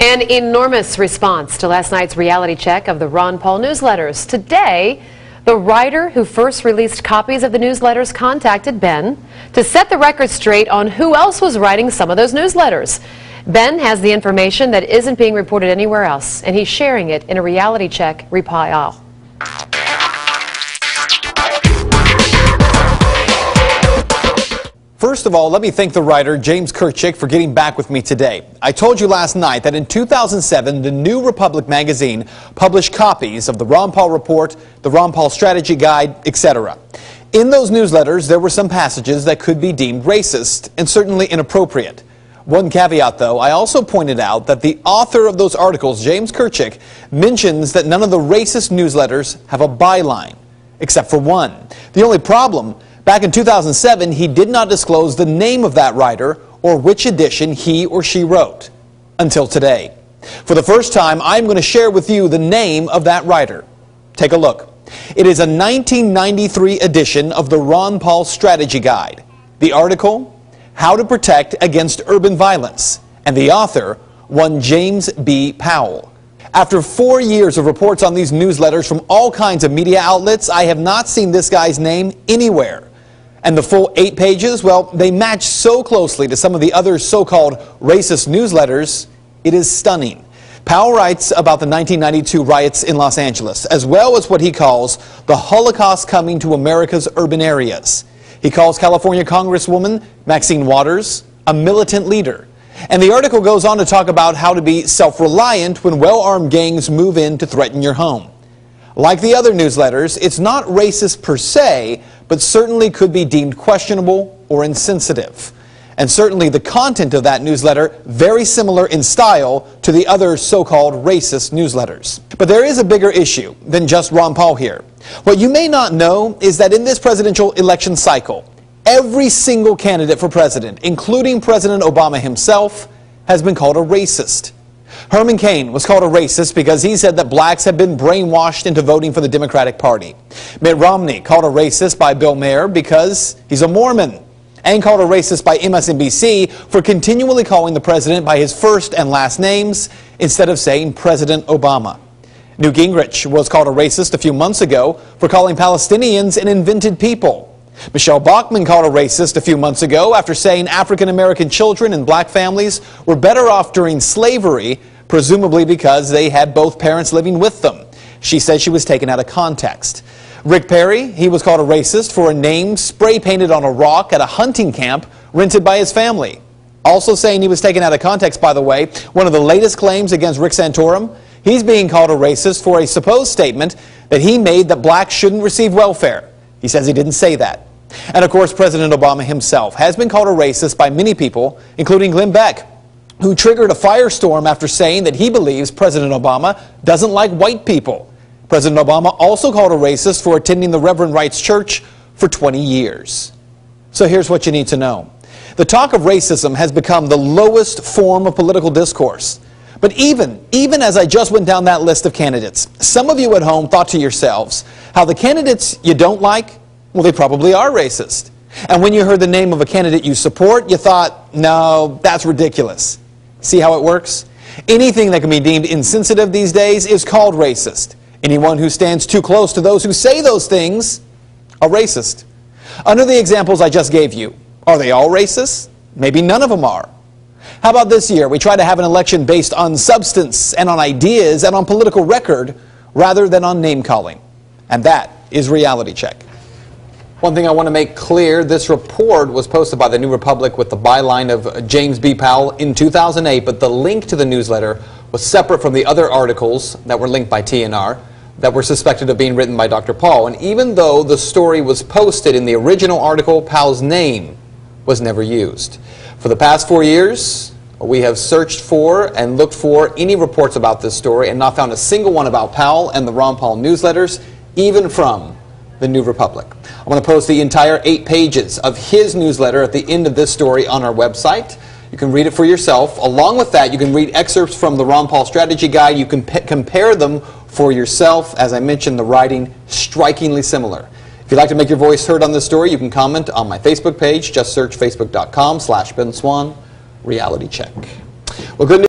An enormous response to last night's reality check of the Ron Paul newsletters. Today, the writer who first released copies of the newsletters contacted Ben to set the record straight on who else was writing some of those newsletters. Ben has the information that isn't being reported anywhere else, and he's sharing it in a reality check reply all. First of all, let me thank the writer James Kirchick for getting back with me today. I told you last night that in 2007, the New Republic magazine published copies of the Ron Paul Report, the Ron Paul Strategy Guide, etc. In those newsletters, there were some passages that could be deemed racist and certainly inappropriate. One caveat, though, I also pointed out that the author of those articles, James Kirchick, mentions that none of the racist newsletters have a byline, except for one. The only problem, back in 2007, he did not disclose the name of that writer or which edition he or she wrote, until today. For the first time, I'm going to share with you the name of that writer. Take a look. It is a 1993 edition of the Ron Paul Strategy Guide. The article, How to Protect Against Urban Violence, and the author, one James B. Powell. After 4 years of reports on these newsletters from all kinds of media outlets, I have not seen this guy's name anywhere. And the full 8 pages, well, they match so closely to some of the other so-called racist newsletters, it is stunning. Powell writes about the 1992 riots in Los Angeles, as well as what he calls the Holocaust coming to America's urban areas. He calls California Congresswoman Maxine Waters a militant leader. And the article goes on to talk about how to be self-reliant when well-armed gangs move in to threaten your home. Like the other newsletters, it's not racist per se, but certainly could be deemed questionable or insensitive. And certainly the content of that newsletter very similar in style to the other so-called racist newsletters. But there is a bigger issue than just Ron Paul here. What you may not know is that in this presidential election cycle, every single candidate for president, including President Obama himself, has been called a racist. Herman Cain was called a racist because he said that blacks had been brainwashed into voting for the Democratic Party. Mitt Romney called a racist by Bill Maher because he's a Mormon, and called a racist by MSNBC for continually calling the president by his first and last names instead of saying President Obama. Newt Gingrich was called a racist a few months ago for calling Palestinians an invented people. Michelle Bachmann called a racist a few months ago after saying African-American children and black families were better off during slavery, presumably because they had both parents living with them. She said she was taken out of context. Rick Perry, he was called a racist for a name spray-painted on a rock at a hunting camp rented by his family. Also saying he was taken out of context, by the way, one of the latest claims against Rick Santorum, he's being called a racist for a supposed statement that he made that blacks shouldn't receive welfare. He says he didn't say that. And of course, President Obama himself has been called a racist by many people, including Glenn Beck, who triggered a firestorm after saying that he believes President Obama doesn't like white people. President Obama also called a racist for attending the Reverend Wright's church for 20 years. So here's what you need to know. The talk of racism has become the lowest form of political discourse. But even as I just went down that list of candidates, some of you at home thought to yourselves how the candidates you don't like, well, they probably are racist. And when you heard the name of a candidate you support, you thought, no, that's ridiculous. See how it works? Anything that can be deemed insensitive these days is called racist. Anyone who stands too close to those who say those things are racist. Under the examples I just gave you, are they all racist? Maybe none of them are. How about this year? We try to have an election based on substance and on ideas and on political record rather than on name calling. And that is Reality Check. One thing I want to make clear, this report was posted by the New Republic with the byline of James B. Powell in 2008, but the link to the newsletter was separate from the other articles that were linked by TNR that were suspected of being written by Dr. Paul. And even though the story was posted in the original article, Powell's name was never used. For the past 4 years, we have searched for and looked for any reports about this story and not found a single one about Powell and the Ron Paul newsletters, even from the New Republic. I'm going to post the entire 8 pages of his newsletter at the end of this story on our website. You can read it for yourself. Along with that, you can read excerpts from the Ron Paul Strategy Guide. You can compare them for yourself. As I mentioned, the writing strikingly similar. If you'd like to make your voice heard on this story, you can comment on my Facebook page. Just search facebook.com/Ben Swann Reality Check. Well, good news.